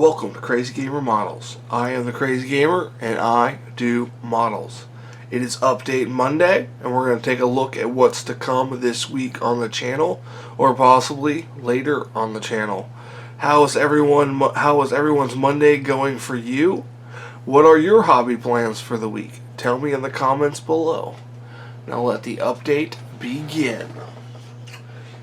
Welcome to Crazy Gamer Models. I am the Crazy Gamer and I do models. It is Update Monday and we're going to take a look at what's to come this week on the channel or possibly later on the channel. How is everyone's Monday going for you? What are your hobby plans for the week? Tell me in the comments below. Now let the update begin.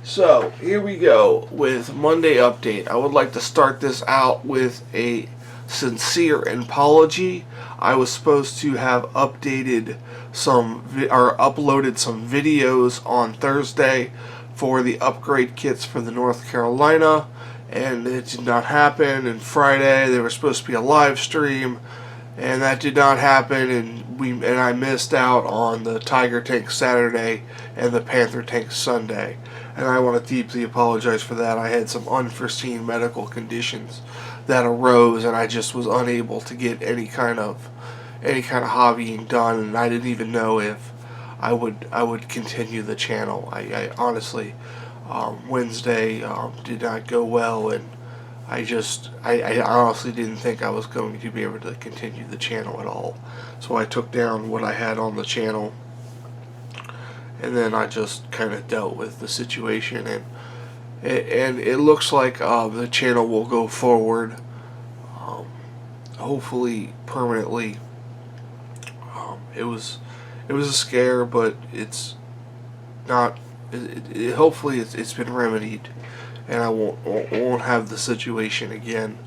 So, here we go with Monday Update. I would like to start this out with a sincere apology. I was supposed to have uploaded some videos on Thursday for the upgrade kits for the North Carolina, and it did not happen. And Friday there was supposed to be a live stream, and that did not happen, and I missed out on the Tiger Tank Saturday and the Panther Tank Sunday. And I want to deeply apologize for that. I had some unforeseen medical conditions that arose, and I just was unable to get any kind of hobbying done, and I didn't even know if I would continue the channel. I honestly, Wednesday did not go well, and I honestly didn't think I was going to be able to continue the channel at all. So I took down what I had on the channel, and then I just kind of dealt with the situation, and it looks like the channel will go forward, hopefully permanently. It was a scare, but it's not. Hopefully it's been remedied, and I won't have the situation again.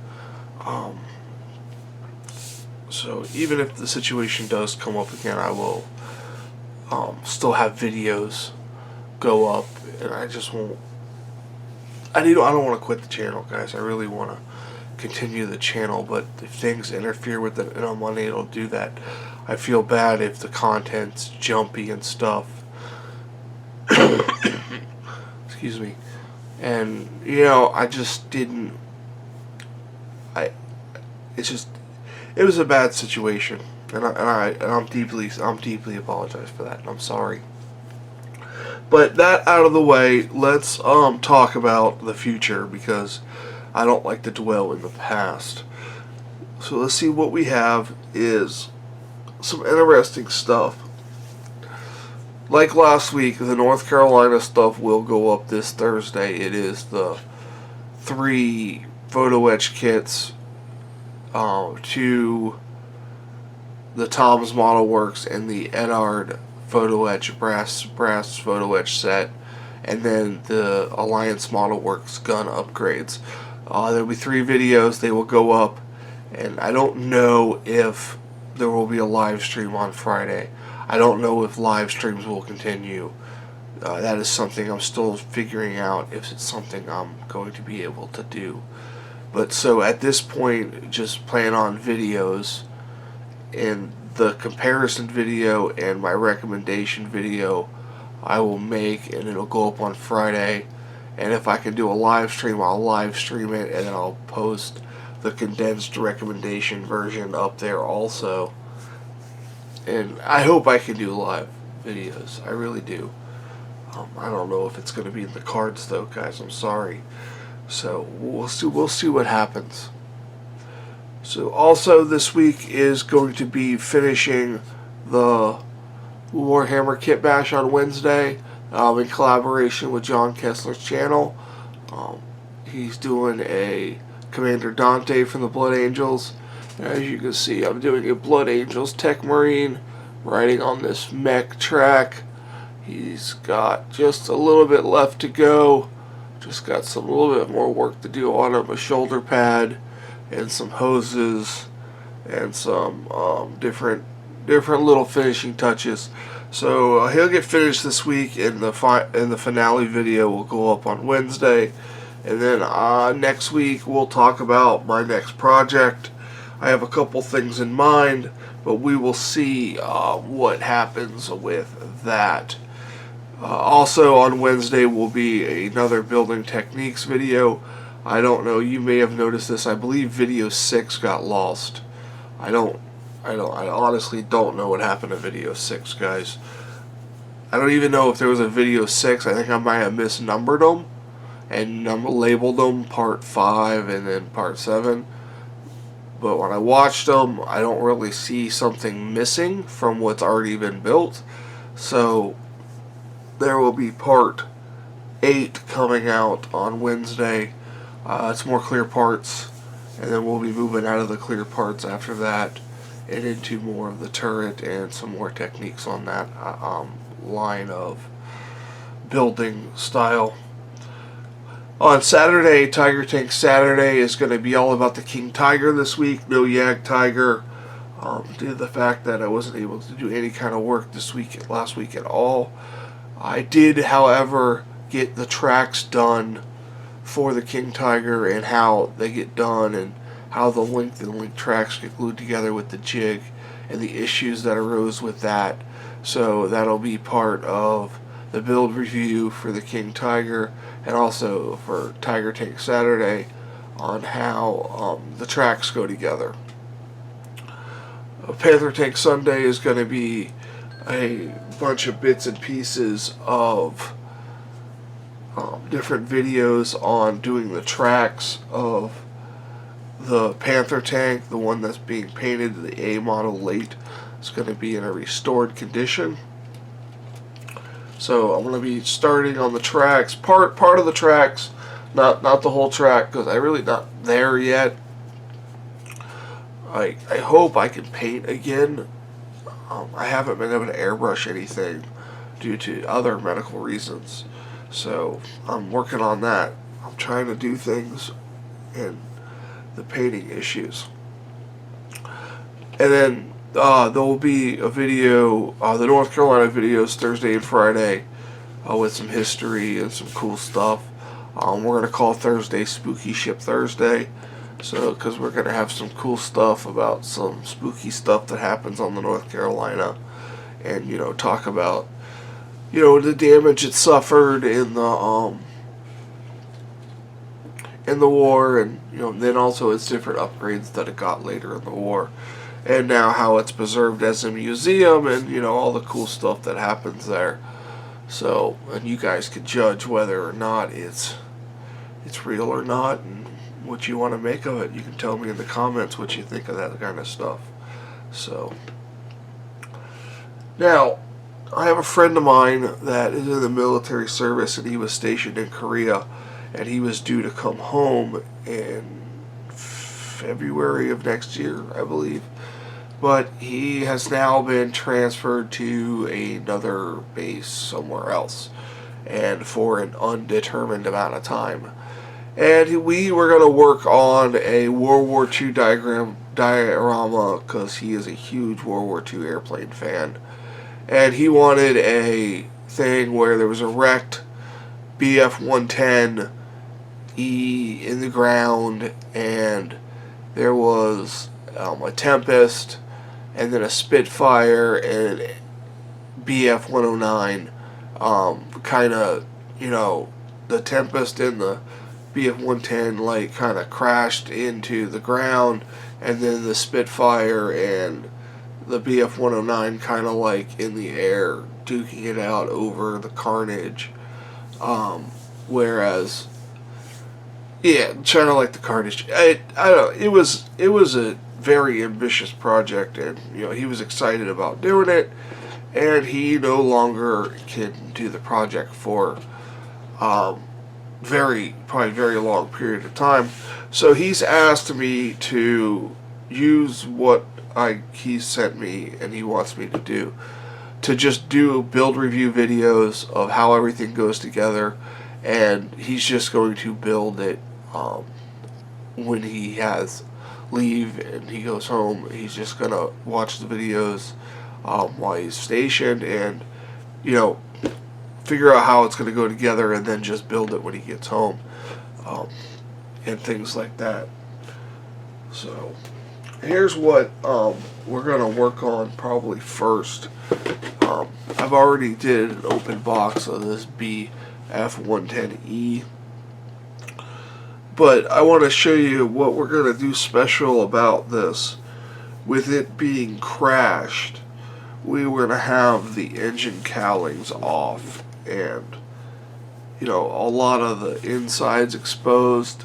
So even if the situation does come up again, I will still have videos go up, and I just won't. I don't want to quit the channel, guys. I really want to continue the channel, but if things interfere with it and I'm unable to do that, I feel bad if the content's jumpy and stuff. Excuse me. And I just didn't. It was a bad situation, and I'm deeply apologize for that, and I'm sorry. But that out of the way, let's talk about the future, because I don't like to dwell in the past. So let's see, what we have is some interesting stuff. Like last week, the North Carolina stuff will go up this Thursday. It is the 3 photo etch kits to the Tom's Model Works and the Edard photo etch brass photo etch set, and then the Alliance Model Works gun upgrades. There'll be 3 videos. They will go up, and I don't know if there will be a live stream on Friday. I don't know if live streams will continue. That is something I'm still figuring out, if it's something I'm going to be able to do. But so at this point, just plan on videos, and the comparison video and my recommendation video I will make, and it'll go up on Friday. And if I can do a live stream, I'll live stream it, and then I'll post the condensed recommendation version up there also. And I hope I can do live videos. I really do. I don't know if it's going to be in the cards though, guys. I'm sorry. So we'll see what happens. So also this week is going to be finishing the Warhammer Kitbash on Wednesday, in collaboration with John Kessler's channel. He's doing a Commander Dante from the Blood Angels. As you can see, I'm doing a Blood Angels Tech Marine, riding on this mech track. He's got just a little bit left to go. Just got a little bit more work to do on him. A shoulder pad and some hoses and some different little finishing touches. So he'll get finished this week, and the finale video will go up on Wednesday. And then next week we'll talk about my next project. I have a couple things in mind, but we will see what happens with that. Also on Wednesday will be another building techniques video. I don't know, you may have noticed this. I believe video 6 got lost. I honestly don't know what happened to video 6, guys. I don't even know if there was a video 6. I think I might have misnumbered them and labeled them part 5 and then part 7. but when I watched them, I don't really see something missing from what's already been built. So there will be part 8 coming out on Wednesday. It's more clear parts, and then we'll be moving out of the clear parts after that and into more of the turret and some more techniques on that line of building style. On Saturday, Tiger Tank Saturday is going to be all about the King Tiger this week. No Yag Tiger, due to the fact that I wasn't able to do any kind of work last week at all. I did, however, get the tracks done for the King Tiger and how they get done and how the length and link tracks get glued together with the jig and the issues that arose with that. So that'll be part of the build review for the King Tiger and also for Tiger Tank Saturday on how the tracks go together. Panther Tank Sunday is going to be a bunch of bits and pieces of different videos on doing the tracks of the Panther tank, the one that's being painted, the A model late. It's going to be in a restored condition. So I'm going to be starting on the tracks, part of the tracks, not the whole track, because I'm really not there yet. I hope I can paint again. I haven't been able to airbrush anything due to other medical reasons. So I'm working on that. I'm trying to do things in the painting issues. And then there will be a video, the North Carolina videos Thursday and Friday with some history and some cool stuff. We're going to call Thursday Spooky Ship Thursday. So, because we're going to have some cool stuff about some spooky stuff that happens on the North Carolina. And, talk about, the damage it suffered in the war, and then also its different upgrades that it got later in the war, and now how it's preserved as a museum, and all the cool stuff that happens there. So, and you guys can judge whether or not it's real or not, and what you want to make of it. You can tell me in the comments what you think of that kind of stuff. So, now, I have a friend of mine that is in the military service, and he was stationed in Korea, and he was due to come home in February of next year, I believe. But he has now been transferred to another base somewhere else, and for an undetermined amount of time. And we were going to work on a World War II diorama, because he is a huge World War II airplane fan. And he wanted a thing where there was a wrecked BF-110E in the ground, and there was a Tempest, and then a Spitfire, and BF-109. Kind of, the Tempest and the BF-110 kind of crashed into the ground, and then the Spitfire and the BF-109 kind of in the air, duking it out over the carnage. Whereas, China liked the carnage. I don't know. It was a very ambitious project, and he was excited about doing it, and he no longer can do the project for probably very long period of time. So he's asked me to use what he sent me, and he wants me to just do build review videos of how everything goes together, and he's just going to build it when he has leave and he goes home. He's just going to watch the videos while he's stationed, and figure out how it's going to go together, and then just build it when he gets home, and things like that. So here's what we're going to work on probably first. I've already did an open box of this BF-110E, but I want to show you what we're going to do special about this. With it being crashed, we were going to have the engine cowlings off, and a lot of the insides exposed,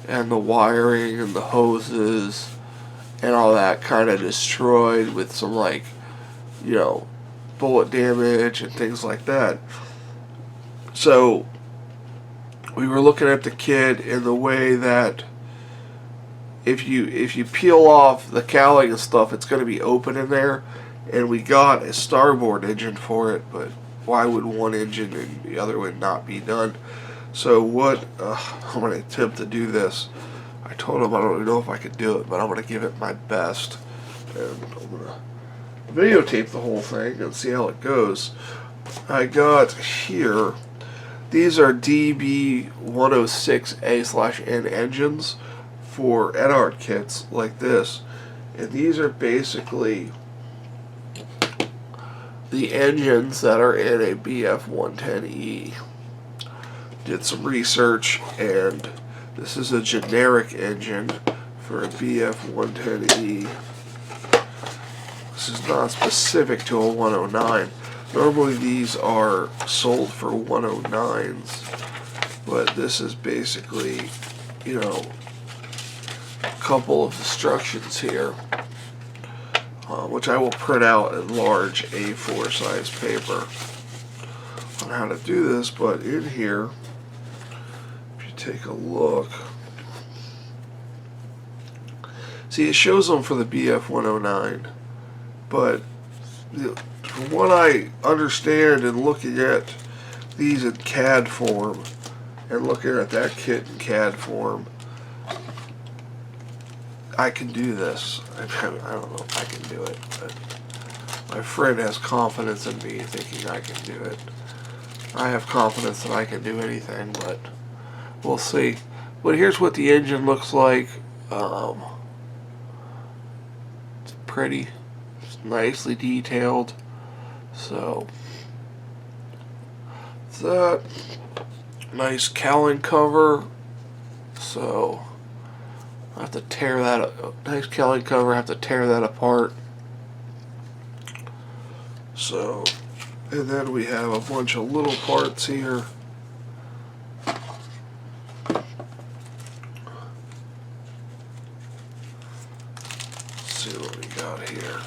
and the wiring and the hoses and all that kind of destroyed with some, like, you know, bullet damage and things like that. So we were looking at the kit in the way that if you peel off the cowling and stuff, it's going to be open in there, and we got a starboard engine for it, but why would one engine and the other would not be done? So what, I'm going to attempt to do this. I told him I don't know if I could do it, but I'm going to give it my best, and I'm going to videotape the whole thing and see how it goes. I got here, these are DB106A/N engines for Edard kits like this, and these are basically the engines that are in a BF110E. Did some research, and this is a generic engine for a BF110E. This is not specific to a 109. Normally these are sold for 109s, but this is basically, you know, a couple of instructions here, which I will print out in large A4 size paper on how to do this. But in here, if you take a look, see, it shows them for the BF109, but from what I understand in looking at these in CAD form and looking at that kit in CAD form, I can do this. I don't know if I can do it, but my friend has confidence in me thinking I can do it. I have confidence that I can do anything, but we'll see. But here's what the engine looks like. It's pretty. It's nicely detailed. So that nice cowling cover. So I have to tear that. Nice cowling cover. I have to tear that apart. So, and then we have a bunch of little parts here. Let's see what we got here.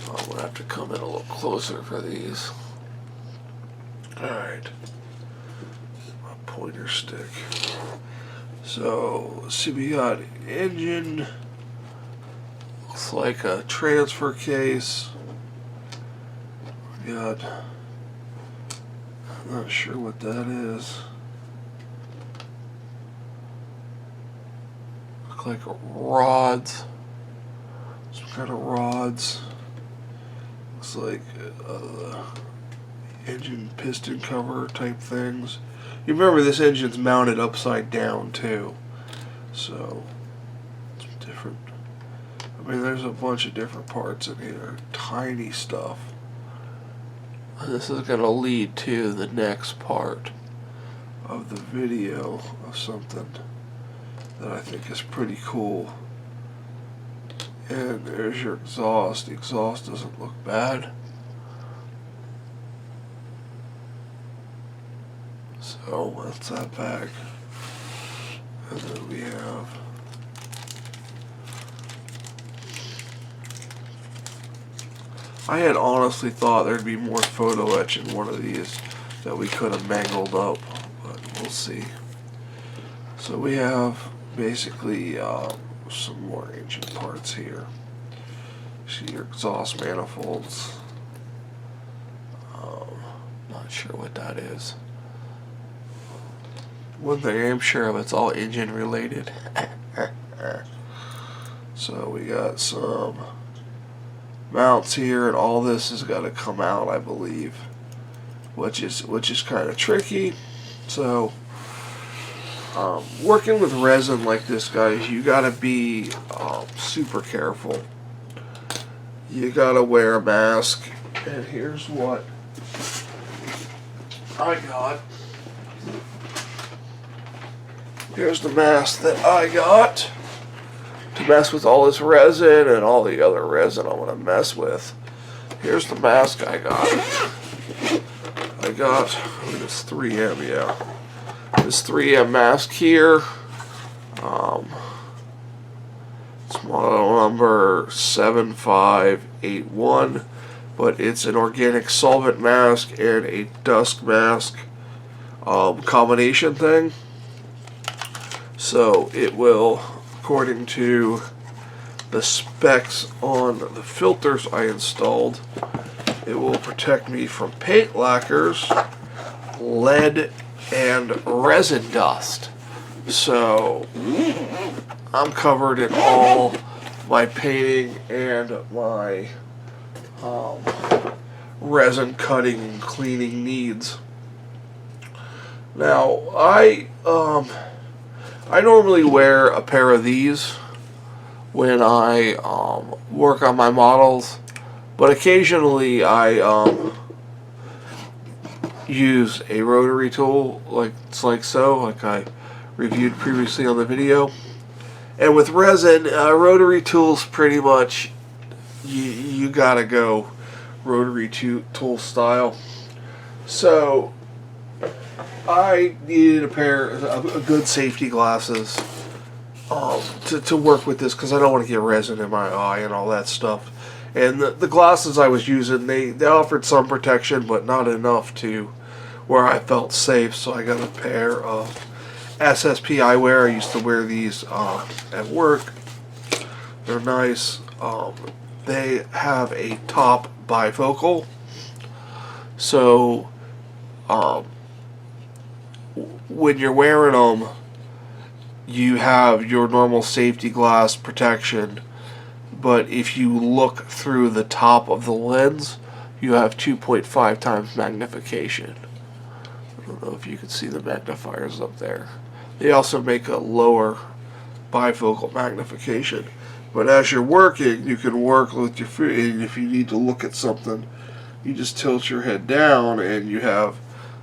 I'm gonna have to come in a little closer for these. Alright. My pointer stick. So, let's see, we got engine. Looks like a transfer case. We got, I'm not sure what that is. Look like rods. Some kind of rods. Looks like engine piston cover type things. You remember this engine's mounted upside down too, so it's different. I mean, there's a bunch of different parts in here, tiny stuff. And this is going to lead to the next part of the video of something that I think is pretty cool. And there's your exhaust. The exhaust doesn't look bad. So that's that back. And then we have I had honestly thought there'd be more photo etch in one of these that we could have mangled up, but we'll see. So we have basically some more engine parts here. See your exhaust manifolds. Not sure what that is. One thing I'm sure of, it's all engine related. So we got some mounts here, and all this has got to come out, I believe, which is kind of tricky. So working with resin like this, guys, you got to be super careful. You got to wear a mask, and here's what I got. Here's the mask that I got to mess with all this resin and all the other resin I want to mess with. Here's the mask I got. This 3M, yeah. This 3M mask here. It's model number 7581, but it's an organic solvent mask and a dust mask combination thing. So it will, according to the specs on the filters I installed, it will protect me from paint lacquers, lead, and resin dust. So I'm covered in all my painting and my resin cutting and cleaning needs. Now I normally wear a pair of these when I work on my models, but occasionally I use a rotary tool like so, like I reviewed previously on the video. And with resin, rotary tools pretty much you gotta go rotary tool style. So I needed a pair of good safety glasses to work with this, because I don't want to get resin in my eye and all that stuff. And the glasses I was using, they offered some protection, but not enough to where I felt safe. So I got a pair of SSP eyewear. I used to wear these at work. They're nice. They have a top bifocal, so when you're wearing them, you have your normal safety glass protection, but if you look through the top of the lens, you have 2.5 times magnification. I don't know if you can see the magnifiers up there. They also make a lower bifocal magnification, but as you're working, you can work with your feet, and if you need to look at something, you just tilt your head down and you have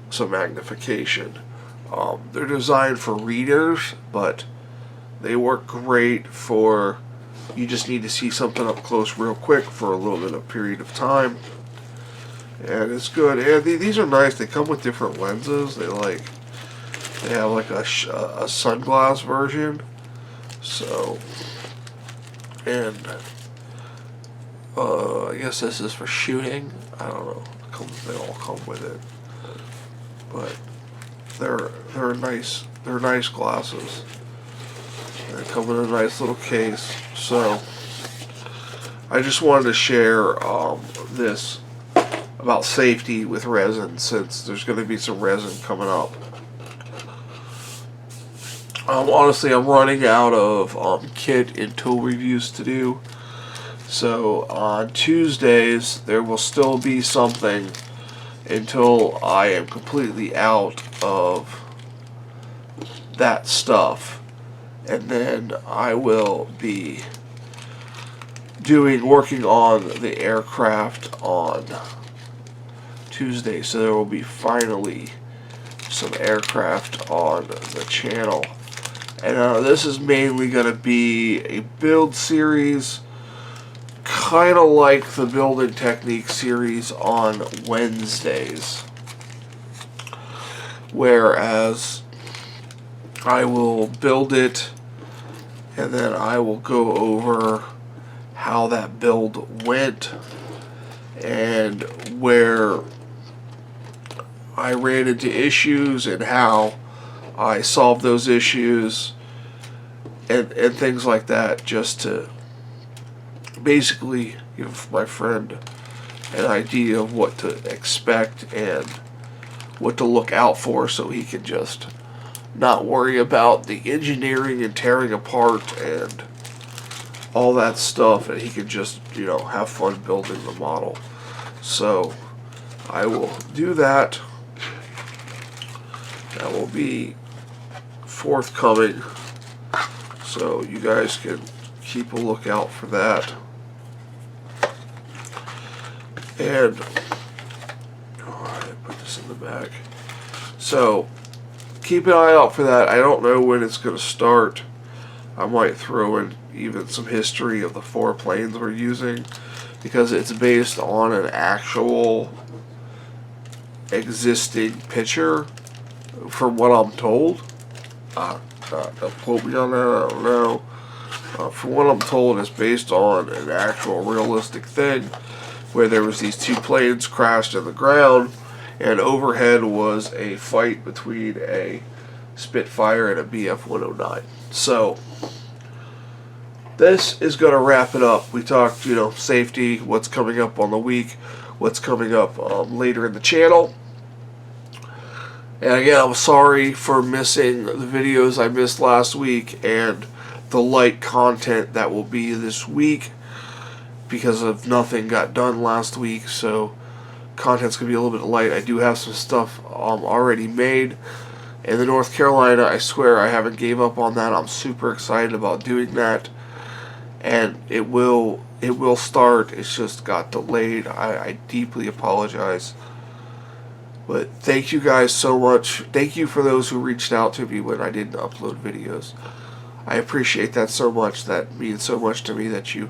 some magnification. They're designed for readers, but they work great for, you just need to see something up close real quick for a little bit of period of time. And it's good. And these are nice. They come with different lenses. They have like a sunglass version. So, and I guess this is for shooting. I don't know. They all come with it, but they're nice. They're nice glasses. They come in a nice little case. So I just wanted to share this about safety with resin, since there's going to be some resin coming up. Honestly, I'm running out of kit and tool reviews to do. So on Tuesdays, there will still be something until I am completely out of that stuff. And then I will be working on the aircraft on Tuesday. So there will be finally some aircraft on the channel. And this is mainly going to be a build series, kind of like the building technique series on Wednesdays, whereas I will build it and then I will go over how that build went and where I ran into issues and how I solved those issues and things like that, just to basically give my friend an idea of what to expect and what to look out for, so he can just not worry about the engineering and tearing apart and all that stuff, and he can just, have fun building the model. So I will do that. That will be forthcoming, so you guys can keep a lookout for that. And I put this in the bag. So keep an eye out for that. I don't know when it's going to start. I might throw in even some history of the 4 planes we're using, because it's based on an actual existing picture, from what I'm told. Don't quote me on that, I don't know. From what I'm told, it's based on an actual realistic thing where there was these two planes crashed in the ground, and overhead was a fight between a Spitfire and a BF-109. So this is going to wrap it up. We talked, safety, what's coming up on the week, what's coming up later in the channel. And again, I'm sorry for missing the videos I missed last week and the light content that will be this week because of nothing got done last week. So content's going to be a little bit light. I do have some stuff already made. In the North Carolina, I swear I haven't gave up on that. I'm super excited about doing that. And it will start. It's just got delayed. I deeply apologize. But thank you guys so much. Thank you for those who reached out to me when I didn't upload videos. I appreciate that so much. That means so much to me that you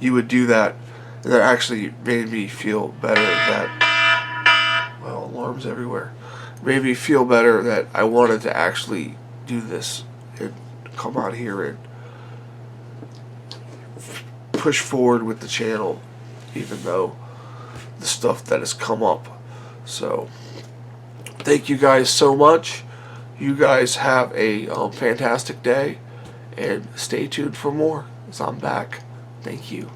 would do that. And that actually made me feel better that, well, alarms everywhere. Made me feel better that I wanted to actually do this and come out here and push forward with the channel, even though the stuff that has come up. So thank you guys so much. You guys have a fantastic day, and stay tuned for more, as I'm back. Thank you.